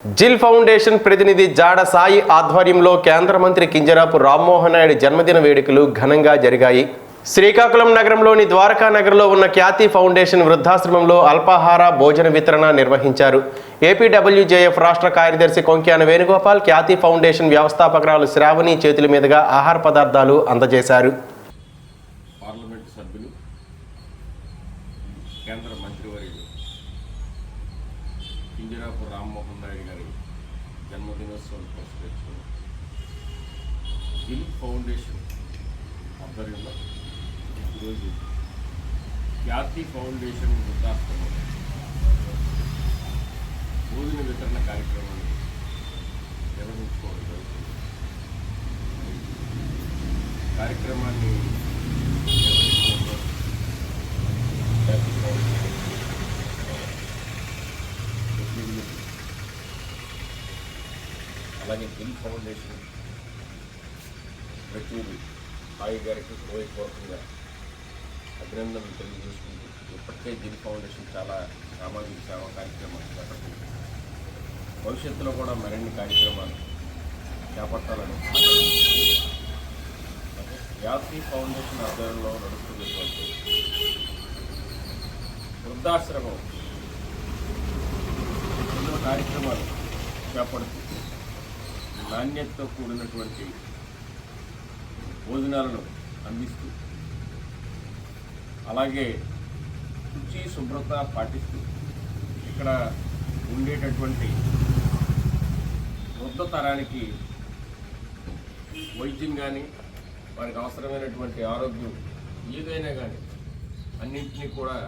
జిల్ ఫౌండేషన్ ప్రతినిధి జాడ సాయి ఆధ్వర్యంలో కేంద్ర మంత్రి కింజరాపు రామ్మోహన్ నాయుడు జన్మదిన వేడుకలు ఘనంగా జరిగాయి. శ్రీకాకుళం నగరంలోని ద్వారకా నగర్లో ఉన్న ఖ్యాతి ఫౌండేషన్ వృద్ధాశ్రమంలో అల్పాహార భోజన వితరణ నిర్వహించారు. ఏపీడబ్ల్యూజేఎఫ్ రాష్ట్ర కార్యదర్శి కొంక్యాన వేణుగోపాల్ ఖ్యాతి ఫౌండేషన్ వ్యవస్థాపకురాలు శ్రావణి చేతుల మీదుగా ఆహార పదార్థాలు అందజేశారు. పార్లమెంటు సభ్యులు, కేంద్ర మంత్రివర్యులు కింజరాపు రామ్మోహన్ నాయుడు గారి జన్మదినోత్సవం పురస్కరించుకుని జిల్ ఫౌండేషన్ ఆధ్వర్యంలో ఈరోజు ఖ్యాతి ఫౌండేషన్ వృద్ధాశ్రమం భోజన వితరణ కార్యక్రమాన్ని నిర్వహించుకోవడం జరుగుతుంది. కార్యక్రమాన్ని నిర్వహించడంలో ఖ్యాతి ఫౌండేషన్ ప్రతినిధులు, అలాగే జిల్ ఫౌండేషన్ ప్రతినిధి సాయి గారికి హృదయపూర్వకంగా అభినందనలు తెలియజేసుకుంటూ, ఇప్పటికే జిల్ ఫౌండేషన్ చాలా సామాజిక సేవా కార్యక్రమాలు చేపట్టింది. భవిష్యత్తులో కూడా మరిన్ని కార్యక్రమాలు చేపట్టాలని ఖ్యాతి ఫౌండేషన్ ఆధ్వర్యంలో నడుస్తున్నటువంటి వృద్ధాశ్రమం ఎన్నో కార్యక్రమాలు చేపడుతూ నాణ్యతతో కూడినటువంటి భోజనాలను అందిస్తూ, అలాగే శుచి శుభ్రత పాటిస్తూ ఇక్కడ ఉండేటటువంటి వృద్ధ తరానికి వైద్యం కానీ, వారికి అవసరమైనటువంటి ఆరోగ్యం ఏదైనా కానీ అన్నింటినీ కూడా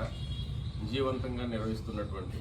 విజయవంతంగా నిర్వహిస్తున్నటువంటి